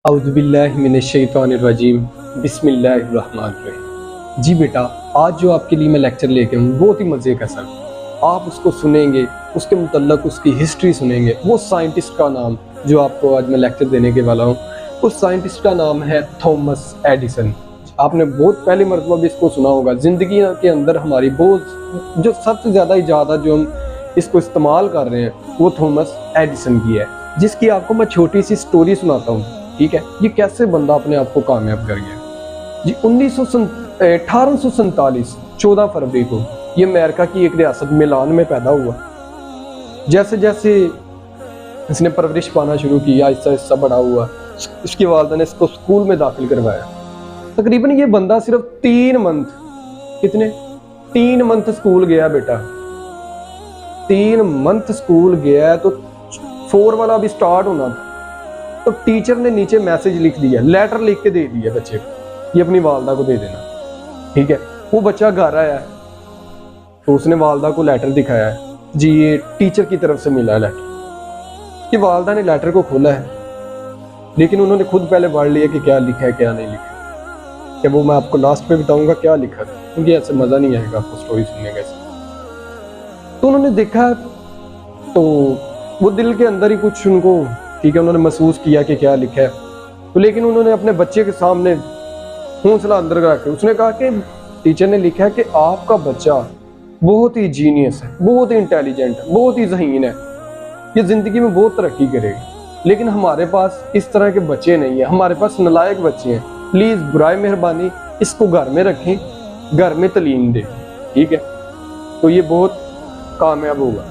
औज़ुबिल्लाहिमिनश्शैतानिर्रजीम बिस्मिल्लाहिर्रहमानिर्रहीम। जी बेटा, आज जो आपके लिए मैं लेक्चर लेके हूँ बहुत ही मज़े का सर। आप उसको सुनेंगे, उसके मुतल्लक उसकी हिस्ट्री सुनेंगे। वो साइंटिस्ट का नाम जो आपको आज मैं लेक्चर देने के वाला हूँ, उस साइंटिस्ट का नाम है थॉमस एडिसन। आपने बहुत पहले मरतबा भी इसको सुना होगा। ज़िंदगी के अंदर हमारी बहुत जो सबसे ज़्यादा इजाज़त जो हम इसको इस्तेमाल कर रहे हैं वो थॉमस एडिसन की है, जिसकी आपको मैं छोटी सी स्टोरी सुनाता हूँ। ठीक है, ये कैसे बंदा अपने आप को कामयाब कर गया जी। 1847 14 फरवरी को ये अमेरिका की एक रियासत मिलान में पैदा हुआ। जैसे जैसे इसने परवरिश पाना शुरू की, आहिस्ता आहिस्ता बड़ा हुआ। इसकी वालिदा ने इसको स्कूल में दाखिल करवाया। तकरीबन ये बंदा सिर्फ 3 मंथ स्कूल गया बेटा। 3 मंथ स्कूल गया तो 4 वाला भी स्टार्ट होना था। तो टीचर ने नीचे मैसेज लिख दिया, लेटर लिख के दे दिया बच्चे को, ये अपनी वालिदा को दे देना। ठीक है, वो बच्चा घर आया है तो उसने वालिदा को लेटर दिखाया है, जी ये टीचर की तरफ से मिला है लेटर। कि वालिदा ने लेटर को खोला है, लेकिन उन्होंने खुद पहले पढ़ लिया कि क्या लिखा है क्या नहीं लिखा। क्या वो मैं आपको लास्ट पे बताऊंगा क्या लिखा था, क्योंकि ऐसे मजा नहीं आएगा आपको स्टोरी सुनने का। तो उन्होंने देखा तो वो दिल के अंदर ही कुछ उनको, ठीक है, उन्होंने महसूस किया कि क्या लिखा है। तो लेकिन उन्होंने अपने बच्चे के सामने हौसला अंदर रख के उसने कहा कि टीचर ने लिखा है कि आपका बच्चा बहुत ही जीनियस है, बहुत ही इंटेलिजेंट है, बहुत ही ज़हीन है, ये ज़िंदगी में बहुत तरक्की करेगा। लेकिन हमारे पास इस तरह के बच्चे नहीं है, हमारे पास नालायक बच्चे हैं। प्लीज़ बुराए मेहरबानी इसको घर में रखें, घर में तालीम दें। ठीक है, तो ये बहुत कामयाब होगा।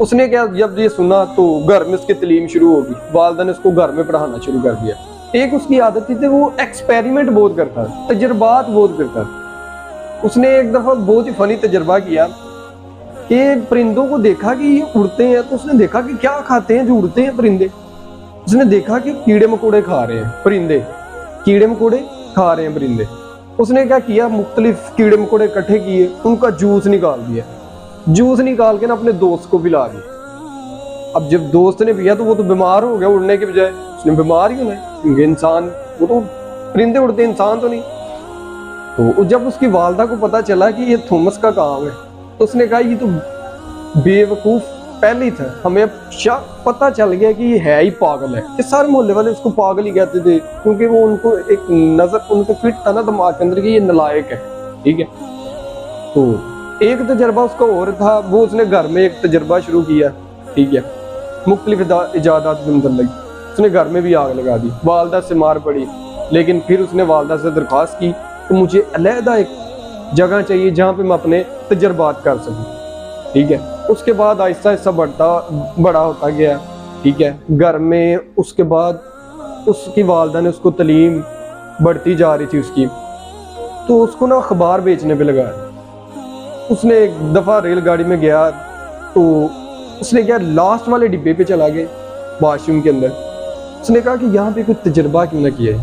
उसने क्या, जब ये सुना तो घर में उसकी तालीम शुरू होगी। वालिदा ने उसको घर में पढ़ाना शुरू कर दिया। एक उसकी आदत थी वो एक्सपेरिमेंट बहुत करता था, तजर्बात बहुत करता था। उसने एक दफ़ा बहुत ही फनी तजर्बा किया कि परिंदों को देखा कि ये उड़ते हैं, तो उसने देखा कि क्या खाते हैं जो उड़ते हैं परिंदे। उसने देखा कि कीड़े मकोड़े खा रहे हैं परिंदे, कीड़े मकोड़े खा रहे हैं परिंदे। उसने क्या किया, मुख्तलिफ कीड़े मकोड़े इकट्ठे किए, उनका जूस निकाल दिया। जूस निकाल के ना अपने दोस्त को पिला दिया। अब जब दोस्त ने पिया तो वो तो बीमार हो गया उड़ने के बजाय, उसने बीमार ही होना है क्योंकि इंसान, वो तो परिंदे उड़ते, इंसान तो नहीं। तो जब उसकी वालिदा को पता चला कि ये थॉमस का काम है, तो उसने कहा ये तो बेवकूफ पहले ही था, हमें पता चल गया कि ये है ही पागल है। ये सारे मोहल्ले वाले उसको पागल ही कहते थे, क्योंकि वो उनको एक नजर उनको फिट था ना दिमाग के अंदर कि ये नालायक है। ठीक है, तो एक तजर्बा उसका और था, वो उसने घर में एक तजर्बा शुरू किया। ठीक है, मुख्तलिफ इजादात के मतलब उसने घर में भी आग लगा दी। वालिदा से मार पड़ी, लेकिन फिर उसने वालिदा से दरख्वास्त की कि मुझे अलहदा एक जगह चाहिए जहाँ पे मैं अपने तजर्बात कर सकूँ। ठीक है, उसके बाद आहिस्ता आहिस्ता बड़ा होता गया। ठीक है, घर में उसके बाद उसकी वालिदा ने उसको तालीम बढ़ती जा रही थी उसकी, तो उसको ना अखबार बेचने पे लगा। उसने एक दफ़ा रेलगाड़ी में गया तो उसने क्या लास्ट वाले डिब्बे पे चला गया, वॉशरूम के अंदर। उसने कहा कि यहाँ पे कुछ तजर्बा क्यों ना किया है।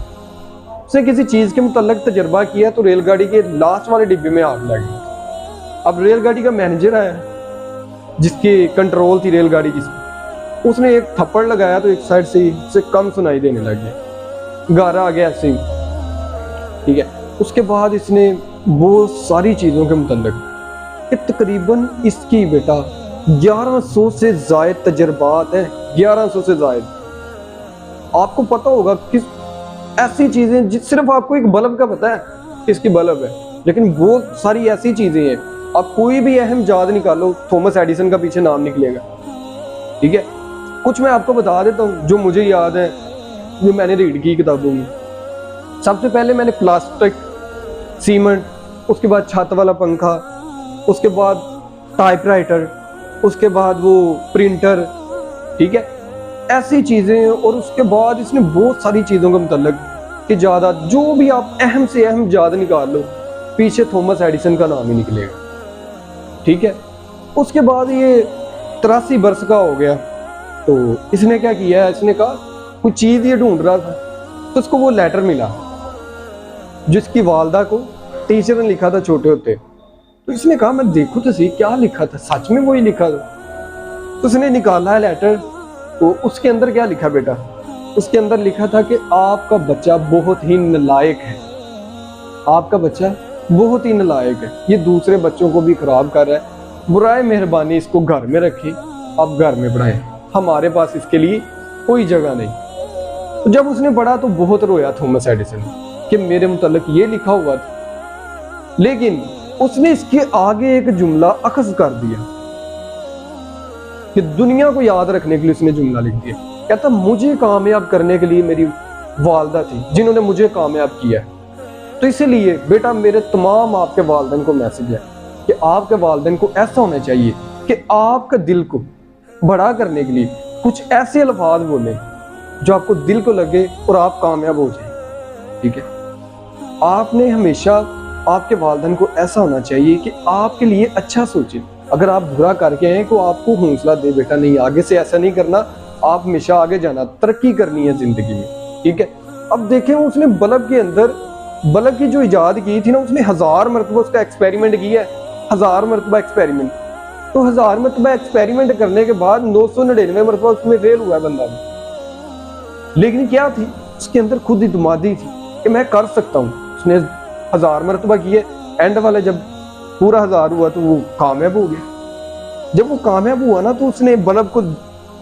उसने किसी चीज़ के मुतल्लक तजर्बा किया तो रेलगाड़ी के लास्ट वाले डिब्बे में आग लगी। अब रेलगाड़ी का मैनेजर आया जिसकी कंट्रोल थी रेलगाड़ी की, उसने एक थप्पड़ लगाया तो एक साइड से उसे कम सुनाई देने लग गया, गारा आ गया ऐसे ही। ठीक है, उसके बाद इसने बहुत सारी चीज़ों के मुतल्लक तकरीबन इसकी बेटा 1100 से ज़ायद तजर्बात है। 1100 से ज़ायद। आपको पता होगा कि ऐसी चीज़ें सिर्फ आपको एक बल्ब का पता है किसकी बल्ब है, लेकिन वो सारी ऐसी चीज़ें हैं, आप कोई भी अहम याद निकालो थॉमस एडिसन का पीछे नाम निकलेगा। ठीक है, कुछ मैं आपको बता देता हूँ जो मुझे याद है, जो मैंने रीड की किताबों में। सबसे पहले मैंने प्लास्टिक, सीमेंट, उसके बाद छत वाला पंखा, उसके बाद टाइपराइटर, उसके बाद वो प्रिंटर। ठीक है, ऐसी चीज़ें। और उसके बाद इसने बहुत सारी चीज़ों के मुतल्लक कि ज़्यादा जो भी आप अहम से अहम याद निकाल लो, पीछे थॉमस एडिसन का नाम ही निकलेगा। ठीक है, उसके बाद ये 83 वर्ष का हो गया तो इसने क्या किया, इसने कहा कुछ चीज़ ये ढूंढ रहा था तो उसको वो लेटर मिला जिसकी वालिदा को टीचर ने लिखा था छोटे होते। तो इसने कहा मैं देखूं तो सही क्या लिखा था, सच में वही लिखा था। तो उसने निकाला है लेटर, तो उसके अंदर क्या लिखा बेटा, اس کے اندر لکھا تھا کہ آپ کا بچہ بہت ہی نالائق ہے، آپ کا بچہ بہت ہی نالائق ہے، یہ دوسرے بچوں کو بھی خراب کر رہا ہے، برائے مہربانی اس کو گھر میں رکھیں، آپ گھر میں پڑھائیں، ہمارے پاس اس کے لیے کوئی جگہ نہیں۔ تو جب اس نے پڑھا تو بہت رویا تھامس ایڈیسن کہ میرے متعلق یہ لکھا ہوا تھا، لیکن اس نے اس کے آگے ایک جملہ اخذ کر دیا کہ دنیا کو یاد رکھنے کے لیے اس نے جملہ لکھ دیا، کہتا مجھے کامیاب کرنے کے لیے میری والدہ تھی جنہوں نے مجھے کامیاب کیا ہے، تو اسی لیے بیٹا میرے تمام آپ کے والدین کو میسج ہے کہ آپ کے والدین کو ایسا ہونا چاہیے کہ آپ کا دل کو بڑا کرنے کے لیے کچھ ایسے الفاظ بولیں جو آپ کو دل کو لگے اور آپ کامیاب ہو جائیں، ٹھیک ہے؟ آپ نے ہمیشہ آپ کے والدین کو ایسا ہونا چاہیے کہ آپ کے لیے اچھا سوچیں، اگر آپ برا کر کے ہیں تو آپ کو حوصلہ دے بیٹا نہیں آگے سے ایسا نہیں کرنا، آپ ہمیشہ آگے جانا، ترقی کرنی ہے زندگی میں، ٹھیک ہے؟ اب دیکھیں اس نے بلب کے اندر، بلب کی جو ایجاد کی تھی نا، اس نے 1000 مرتبہ اس کا ایکسپیریمنٹ کیا ہے، 1000 مرتبہ ایکسپیریمنٹ، تو 1000 مرتبہ ایکسپیریمنٹ کرنے کے بعد 999 مرتبہ اس میں فیل ہوا ہے بندہ، لیکن کیا تھی اس کے اندر خود اعتمادی تھی کہ میں کر سکتا ہوں۔ اس نے 1000 مرتبہ کیے، اینڈ والے جب پورا 1000 ہوا تو وہ کامیاب ہو گیا۔ جب وہ کامیاب ہوا نا تو اس نے بلب کو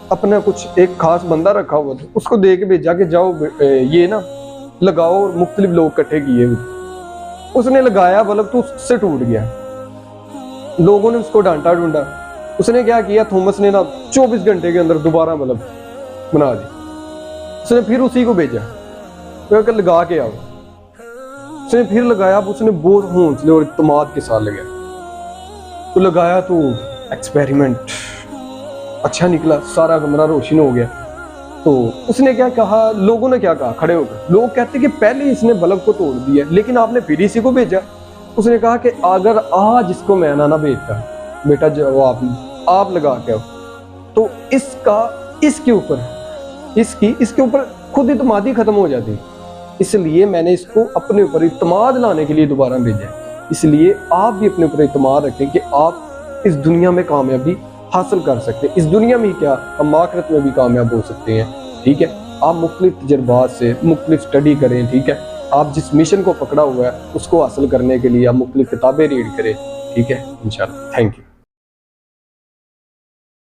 اپنا کچھ ایک خاص بندہ رکھا ہوا تھا، اس کو دے کے بھیجا کہ جاؤ یہ نا لگاؤ، اور مختلف لوگ کٹھے کیے، اس نے لگایا بلب تو اس سے ٹوٹ گیا، لوگوں نے اس کو ڈانٹا ڈھونڈا، اس نے کیا کیا، تھامس نے نا 24 گھنٹے کے اندر دوبارہ بلب بنا دی، اس نے پھر اسی کو بھیجا کہ لگا کے آؤ، اس نے پھر لگایا، اب اس نے بہت حوصلے اور اعتماد کے ساتھ لگایا، تو لگایا تو ایکسپیریمنٹ اچھا نکلا، سارا کمرہ روشن ہو گیا۔ تو اس نے کیا کہا، لوگوں نے کیا کہا کھڑے ہو کر، لوگ کہتے کہ پہلے اس نے بلب کو توڑ دیا لیکن آپ نے پھر اسی کو بھیجا۔ اس نے کہا کہ اگر آج اس کو میں نہ بھیجتا بیٹا جو آپ لگا کے آؤ، تو اس کے اوپر خود اعتمادی ختم ہو جاتی، اس لیے میں نے اس کو اپنے اوپر اعتماد لانے کے لیے دوبارہ بھیجا ہے۔ اس لیے آپ بھی اپنے اوپر اعتماد رکھیں کہ آپ اس دنیا میں کامیابی حاصل کر سکتے ہیں، اس دنیا میں کیا ہم آخرت میں بھی کامیاب ہو سکتے ہیں، ٹھیک ہے؟ آپ مختلف تجربات سے مختلف اسٹڈی کریں، ٹھیک ہے؟ آپ جس مشن کو پکڑا ہوا ہے اس کو حاصل کرنے کے لیے آپ مختلف کتابیں ریڈ کریں، ٹھیک ہے؟ انشاءاللہ، تھینک یو۔